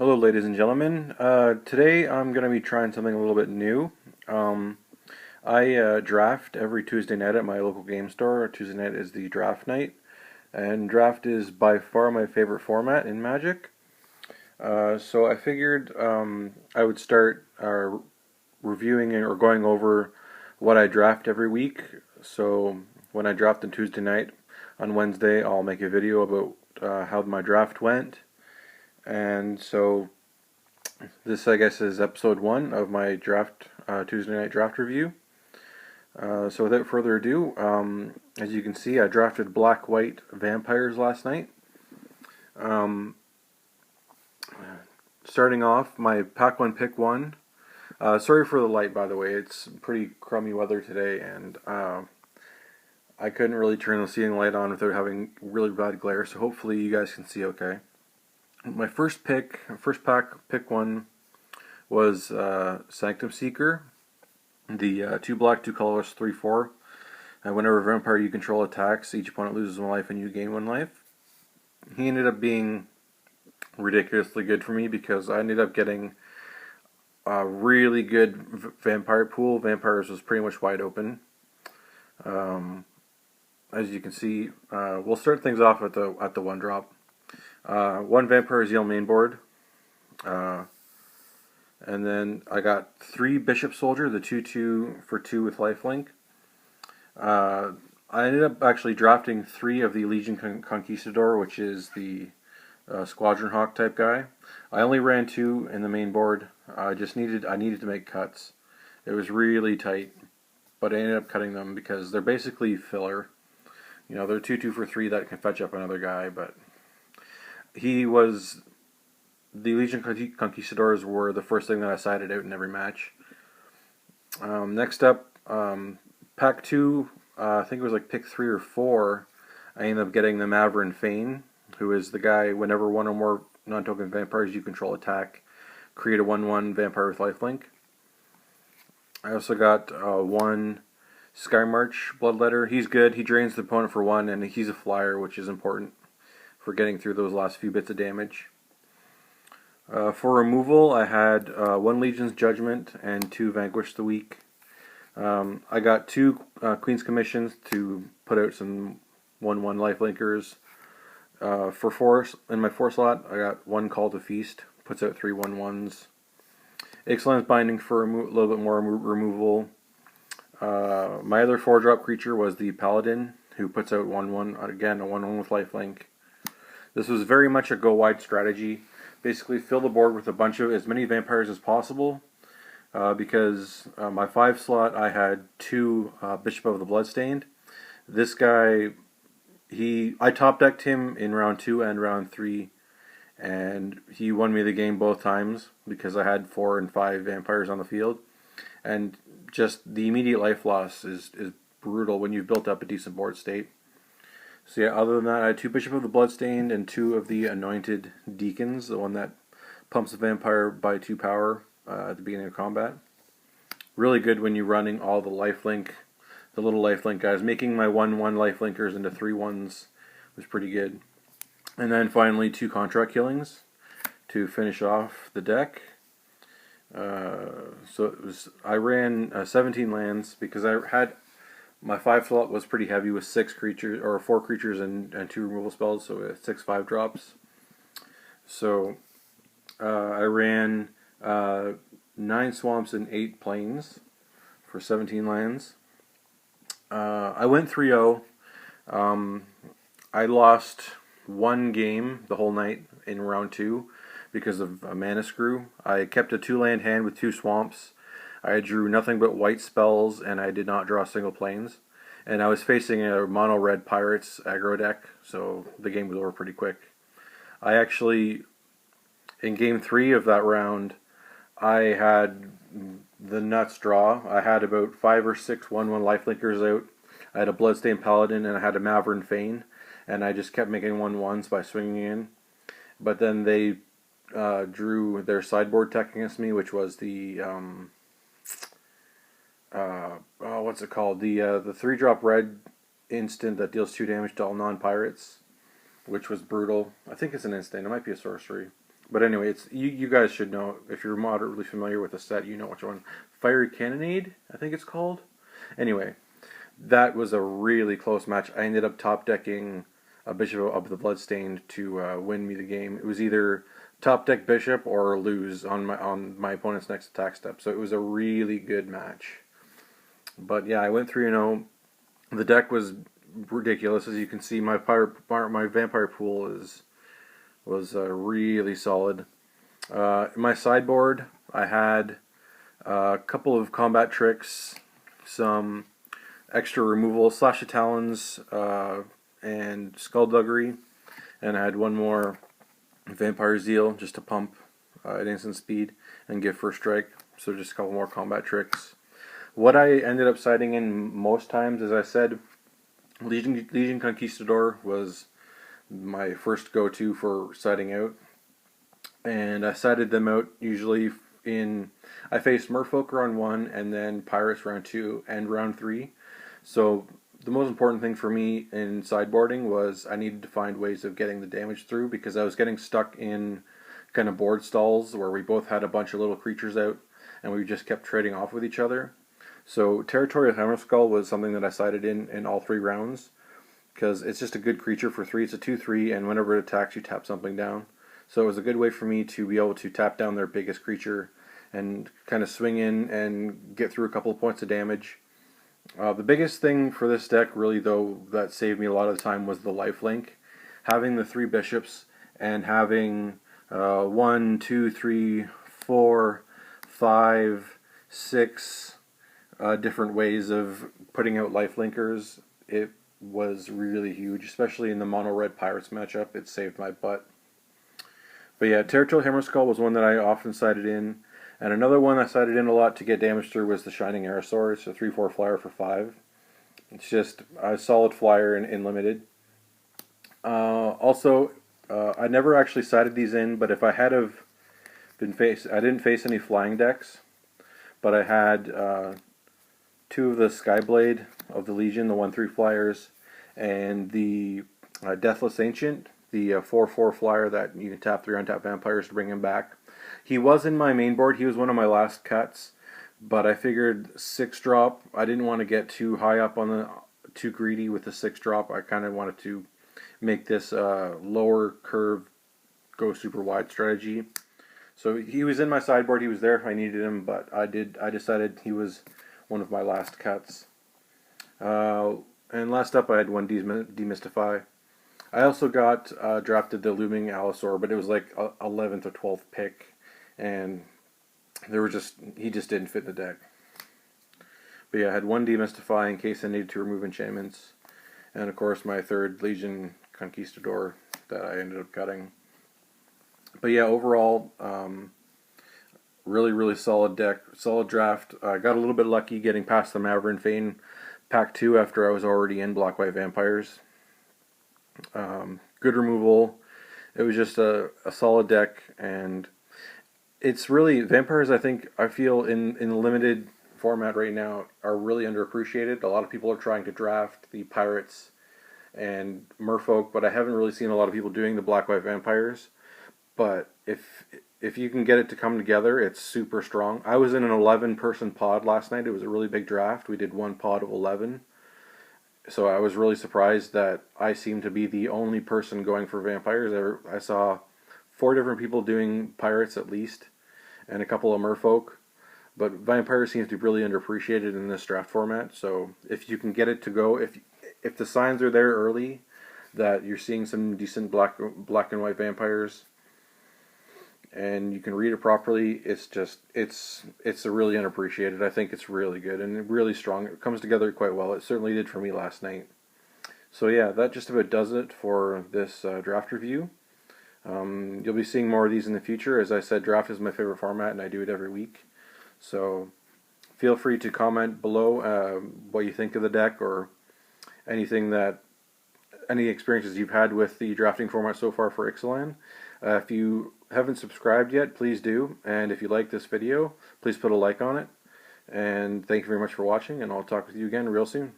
Hello, ladies and gentlemen. Today I'm going to be trying something a little bit new. Um, I draft every Tuesday night at my local game store. Tuesday night is the draft night, and draft is by far my favorite format in Magic. So I figured I would start reviewing or going over what I draft every week. So when I draft on Tuesday night, on Wednesday I'll make a video about how my draft went. And so this, I guess, is episode 1 of my draft Tuesday night draft review. So without further ado, as you can see, I drafted black-white vampires last night. Um, Starting off, my pack 1 pick 1. Sorry for the light, by the way. It's pretty crummy weather today, and I couldn't really turn the ceiling light on without having really bad glare, so hopefully you guys can see okay. My first pack, pick 1, was Sanctum Seeker, the 2 black, 2 colorless, 3/4. And whenever vampire you control attacks, each opponent loses 1 life and you gain 1 life. He ended up being ridiculously good for me because I ended up getting a really good vampire pool. Vampires was pretty much wide open. As you can see, we'll start things off at the 1 drop. 1 vampire is Yale main board. And then I got 3 Bishop Soldier, the 2/2 for 2 with lifelink. I ended up actually drafting 3 of the Legion Conquistador, which is the Squadron Hawk type guy. I only ran 2 in the main board. I needed to make cuts. It was really tight, but I ended up cutting them because they're basically filler. You know, they're 2/2 for 3 that can fetch up another guy, but the Legion Conquistadors were the first thing that I sided out in every match. Next up, pack 2, I think it was like pick 3 or 4, I ended up getting the Maverin Fane, who is the guy, whenever 1 or more non-token vampires you control attack, create a 1/1 vampire with lifelink. I also got 1 Skymarch Bloodletter. He's good. He drains the opponent for 1, and he's a flyer, which is important for getting through those last few bits of damage. For removal, I had 1 Legion's Judgment and 2 Vanquish the Weak. I got 2 Queen's Commissions to put out some 1/1 lifelinkers. For force, in my 4 slot, I got 1 Call to Feast, puts out 3 1/1s. Ixalan's Binding for a little bit more removal. My other 4-drop creature was the Paladin, who puts out 1/1, again, a 1/1 with lifelink. This was very much a go-wide strategy. Basically, fill the board with as many vampires as possible, because my 5 slot, I had 2 Bishop of the Bloodstained. This guy, I top decked him in round 2 and round 3, and he won me the game both times because I had 4 and 5 vampires on the field. And just the immediate life loss is brutal when you've built up a decent board state. So yeah, other than that, I had 2 Bishop of the Bloodstained and 2 of the Anointed Deacons, the one that pumps the vampire by 2 power at the beginning of combat. Really good when you're running all the little lifelink guys. Making my 1/1 lifelinkers into 3/1s was pretty good. And then finally 2 contract killings to finish off the deck. I ran 17 lands because I had my 5 slot was pretty heavy with 6 creatures, or 4 creatures and 2 removal spells, so 6 5-drops. So I ran 9 swamps and 8 plains for 17 lands. I went 3-0. I lost 1 game the whole night in round 2 because of a mana screw. I kept a 2-land hand with 2 swamps. I drew nothing but white spells, and I did not draw single planes. And I was facing a mono-red Pirates aggro deck, so the game was over pretty quick. I actually, in game 3 of that round, I had the nuts draw. I had about 5 or 6 1/1 lifelinkers out. I had a Bloodstained Paladin, and I had a Maverin Fane, and I just kept making 1/1s by swinging in. But then they drew their sideboard tech against me, which was the what's it called? The 3-drop red instant that deals 2 damage to all non-pirates, which was brutal. I think it's an instant. It might be a sorcery. But anyway, it's you guys should know, if you're moderately familiar with the set, you know which one. Fiery Cannonade, I think it's called. Anyway, that was a really close match. I ended up top decking a Bishop of the Bloodstained to win me the game. It was either top deck Bishop or lose on my opponent's next attack step. So it was a really good match. But yeah, I went 3-0. The deck was ridiculous, as you can see. My vampire pool was really solid. In my sideboard, I had a couple of combat tricks, some extra removal, Slash of Talons, and Skullduggery, and I had one more Vampire Zeal just to pump at instant speed and give first strike. So just a couple more combat tricks. What I ended up siding in most times, as I said, Legion Conquistador was my first go-to for siding out, and I sided them out usually I faced Merfolk round 1 and then Pirates round 2 and round 3. So the most important thing for me in sideboarding was I needed to find ways of getting the damage through, because I was getting stuck in kind of board stalls where we both had a bunch of little creatures out and we just kept trading off with each other. So Territorial Hammerskull was something that I sided in all 3 rounds, because it's just a good creature for 3. It's a 2/3, and whenever it attacks, you tap something down. So it was a good way for me to be able to tap down their biggest creature and kind of swing in and get through a couple of points of damage. The biggest thing for this deck, really, though, that saved me a lot of the time was the lifelink. Having the 3 bishops and having 1, 2, 3, 4, 5, 6 different ways of putting out lifelinkers, it was really huge, especially in the mono-red Pirates matchup. It saved my butt. But yeah, Territorial Hammerskull was one that I often sided in. And another one I sided in a lot to get damage through was the Shining Aerosaur. It's a 3/4 flyer for 5. It's just a solid flyer in limited. Also, I never actually sided these in, but if I had have been I didn't face any flying decks, but I had 2 of the Skyblade of the Legion, the 1/3 flyers, and the Deathless Ancient, the 4/4 flyer that you can tap 3 untap vampires to bring him back. He was in my main board. He was one of my last cuts, but I figured 6-drop. I didn't want to get too high up too greedy with the 6-drop. I kind of wanted to make this lower curve go super wide strategy. So he was in my sideboard. He was there if I needed him, but I decided he was one of my last cuts. And last up, I had one Demystify. I also got drafted the Looming Allosaur, but it was like 11th or 12th pick, and he just didn't fit the deck. But yeah, I had one Demystify in case I needed to remove enchantments, and of course my 3rd Legion Conquistador that I ended up cutting. But yeah, overall, really solid deck, solid draft. I got a little bit lucky getting past the Maverin Fane Pack 2 after I was already in Black White Vampires. Good removal. It was just a solid deck, and it's really vampires. I feel in the limited format right now are really underappreciated. A lot of people are trying to draft the Pirates and Merfolk, but I haven't really seen a lot of people doing the Black White Vampires. But if you can get it to come together, it's super strong. I was in an 11-person pod last night. It was a really big draft. We did one pod of 11. So I was really surprised that I seemed to be the only person going for vampires. I saw 4 different people doing pirates at least, and a couple of merfolk. But vampires seems to be really underappreciated in this draft format. So if you can get it to go, if the signs are there early that you're seeing some decent black and white vampires, and you can read it properly, it's a really unappreciated. I think it's really good and really strong. It comes together quite well. It certainly did for me last night. So yeah, that just about does it for this draft review. You'll be seeing more of these in the future. As I said, draft is my favorite format, and I do it every week. So feel free to comment below what you think of the deck, or any experiences you've had with the drafting format so far for Ixalan. If you haven't subscribed yet, please do. And if you like this video, please put a like on it. And thank you very much for watching, and I'll talk with you again real soon.